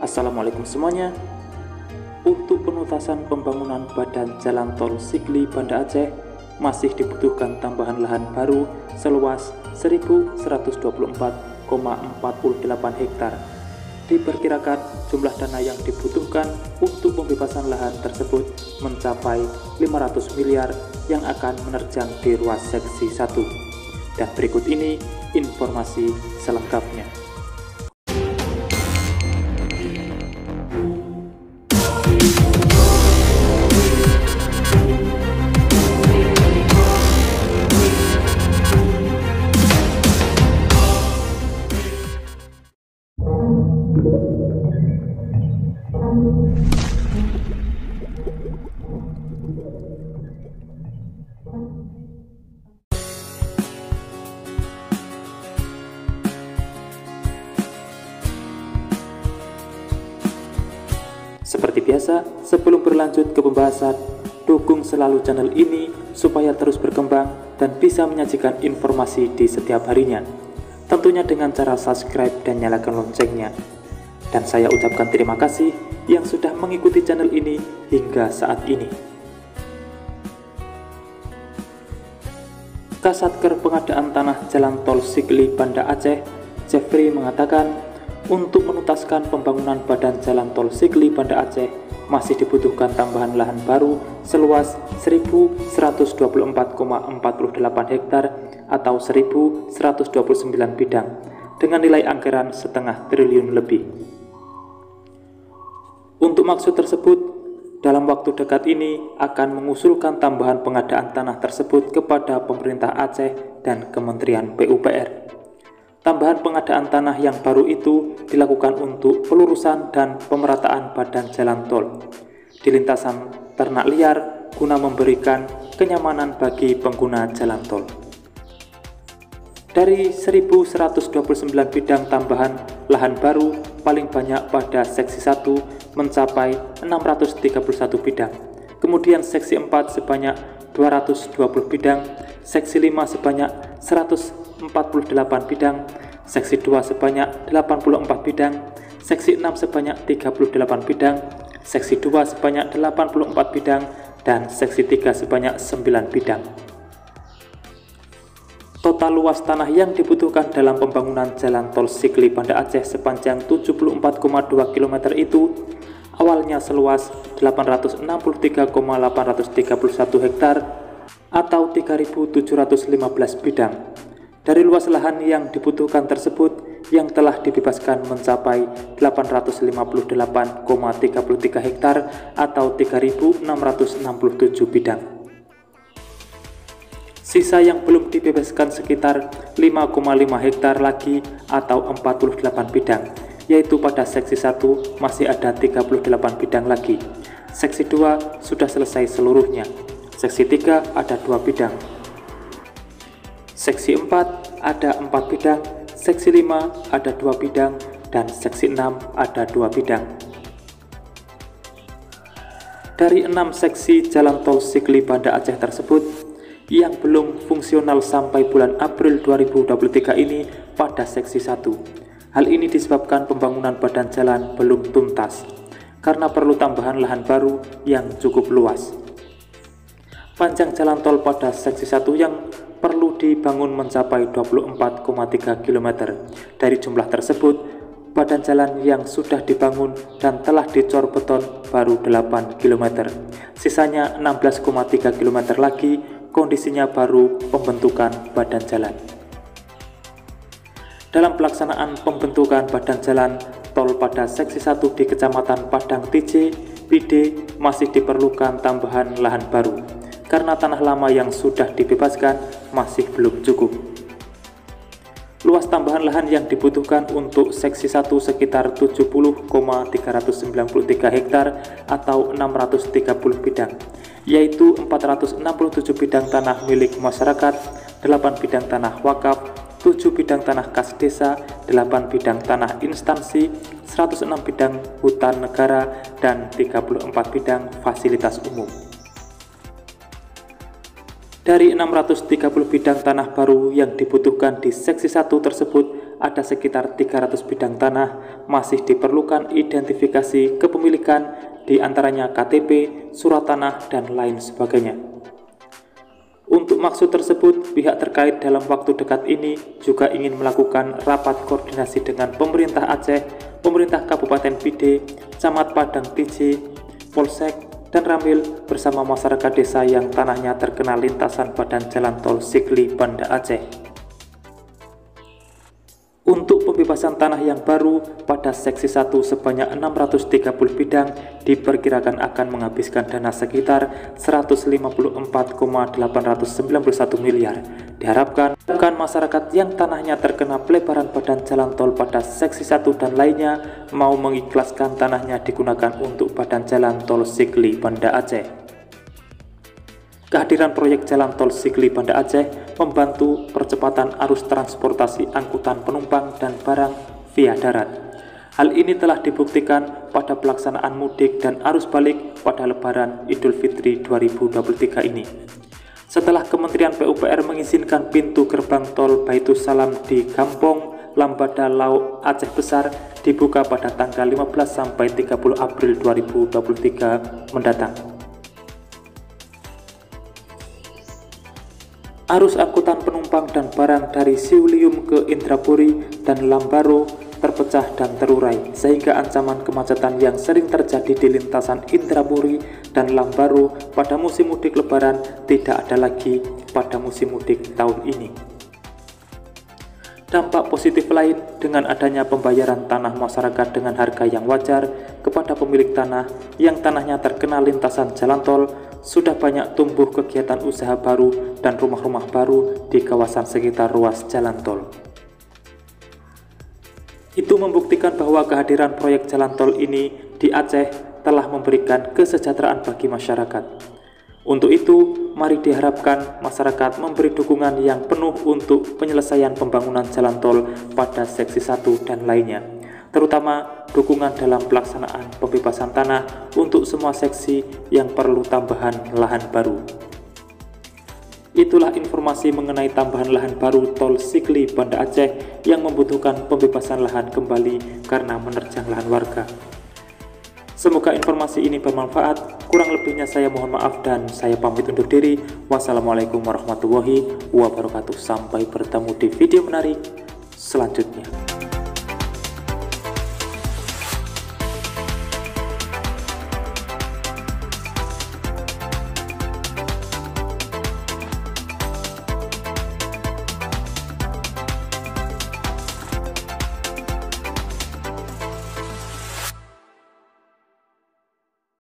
Assalamualaikum semuanya. Untuk penuntasan pembangunan badan jalan tol Sigli Banda Aceh masih dibutuhkan tambahan lahan baru seluas 1.124,48 hektar. Diperkirakan jumlah dana yang dibutuhkan untuk pembebasan lahan tersebut mencapai 500 miliar yang akan menerjang di ruas seksi 1. Dan berikut ini informasi selengkapnya. Seperti biasa, sebelum berlanjut ke pembahasan, dukung selalu channel ini supaya terus berkembang dan bisa menyajikan informasi di setiap harinya. Tentunya dengan cara subscribe dan nyalakan loncengnya. Dan saya ucapkan terima kasih yang sudah mengikuti channel ini hingga saat ini. Kasatker Pengadaan Tanah Jalan Tol Sigli Banda Aceh, Jeffrey mengatakan, untuk menuntaskan pembangunan badan jalan tol Sigli Banda Aceh masih dibutuhkan tambahan lahan baru seluas 1.124,48 hektar atau 1.129 bidang dengan nilai anggaran setengah triliun lebih. Untuk maksud tersebut, dalam waktu dekat ini akan mengusulkan tambahan pengadaan tanah tersebut kepada pemerintah Aceh dan Kementerian PUPR. Tambahan pengadaan tanah yang baru itu dilakukan untuk pelurusan dan pemerataan badan jalan tol di lintasan ternak liar guna memberikan kenyamanan bagi pengguna jalan tol. Dari 1.129 bidang tambahan lahan baru, paling banyak pada seksi 1 mencapai 631 bidang. Kemudian seksi 4 sebanyak 220 bidang, seksi 5 sebanyak 148 bidang, seksi 2 sebanyak 84 bidang, seksi 6 sebanyak 38 bidang, seksi 2 sebanyak 84 bidang, dan seksi 3 sebanyak 9 bidang. Total luas tanah yang dibutuhkan dalam pembangunan jalan tol Sigli Banda Aceh sepanjang 74,2 km itu awalnya seluas 863,831 hektar atau 3.715 bidang. Dari luas lahan yang dibutuhkan tersebut yang telah dibebaskan mencapai 858,33 hektar atau 3.667 bidang. Sisa yang belum dibebaskan sekitar 5,5 hektar lagi atau 48 bidang, yaitu pada seksi 1 masih ada 38 bidang lagi. Seksi 2 sudah selesai seluruhnya. Seksi 3 ada 2 bidang. Seksi 4 ada 4 bidang, seksi 5 ada 2 bidang, dan seksi 6 ada 2 bidang. Dari 6 seksi jalan tol Sigli Banda Aceh tersebut, yang belum fungsional sampai bulan April 2023 ini pada seksi 1. Hal ini disebabkan pembangunan badan jalan belum tuntas, karena perlu tambahan lahan baru yang cukup luas. Panjang jalan tol pada seksi 1 yang perlu dibangun mencapai 24,3 km. Dari jumlah tersebut, badan jalan yang sudah dibangun dan telah dicor beton baru 8 km. Sisanya 16,3 km lagi kondisinya baru pembentukan badan jalan. Dalam pelaksanaan pembentukan badan jalan tol pada seksi 1 di Kecamatan Padang TJ, Pide masih diperlukan tambahan lahan baru karena tanah lama yang sudah dibebaskan masih belum cukup. Luas tambahan lahan yang dibutuhkan untuk seksi 1 sekitar 70,393 hektar atau 630 bidang, yaitu 467 bidang tanah milik masyarakat, 8 bidang tanah wakaf, 7 bidang tanah kas desa, 8 bidang tanah instansi, 106 bidang hutan negara, dan 34 bidang fasilitas umum. Dari 630 bidang tanah baru yang dibutuhkan di seksi 1 tersebut, ada sekitar 300 bidang tanah, masih diperlukan identifikasi kepemilikan, diantaranya KTP, surat tanah, dan lain sebagainya. Untuk maksud tersebut, pihak terkait dalam waktu dekat ini juga ingin melakukan rapat koordinasi dengan pemerintah Aceh, pemerintah Kabupaten Pide, Camat Padang TJ, Polsek, dan Ramil bersama masyarakat desa yang tanahnya terkena lintasan badan jalan tol Sigli Banda Aceh. Untuk pembebasan tanah yang baru pada seksi 1 sebanyak 630 bidang diperkirakan akan menghabiskan dana sekitar 154,891 miliar. Diharapkan masyarakat yang tanahnya terkena pelebaran badan jalan tol pada seksi 1 dan lainnya mau mengikhlaskan tanahnya digunakan untuk badan jalan tol Sigli Banda Aceh. Kehadiran proyek jalan tol Sigli Banda Aceh membantu percepatan arus transportasi angkutan penumpang dan barang via darat. Hal ini telah dibuktikan pada pelaksanaan mudik dan arus balik pada Lebaran Idul Fitri 2023 ini. Setelah Kementerian PUPR mengizinkan pintu gerbang tol Baitus Salam di Kampung Lambada Lauk Aceh Besar dibuka pada tanggal 15 sampai 30 April 2023 mendatang. Arus angkutan penumpang dan barang dari Siulium ke Indrapuri dan Lambaro terpecah dan terurai, sehingga ancaman kemacetan yang sering terjadi di lintasan Indrapuri dan Lambaro pada musim mudik Lebaran tidak ada lagi pada musim mudik tahun ini. Dampak positif lain dengan adanya pembayaran tanah masyarakat dengan harga yang wajar kepada pemilik tanah yang tanahnya terkena lintasan jalan tol, sudah banyak tumbuh kegiatan usaha baru dan rumah-rumah baru di kawasan sekitar ruas jalan tol. Itu membuktikan bahwa kehadiran proyek jalan tol ini di Aceh telah memberikan kesejahteraan bagi masyarakat. Untuk itu, mari diharapkan masyarakat memberi dukungan yang penuh untuk penyelesaian pembangunan jalan tol pada seksi 1 dan lainnya, terutama dukungan dalam pelaksanaan pembebasan tanah untuk semua seksi yang perlu tambahan lahan baru. Itulah informasi mengenai tambahan lahan baru tol Sigli Banda Aceh yang membutuhkan pembebasan lahan kembali karena menerjang lahan warga. Semoga informasi ini bermanfaat. Kurang lebihnya saya mohon maaf dan saya pamit undur diri. Wassalamualaikum warahmatullahi wabarakatuh. Sampai bertemu di video menarik selanjutnya.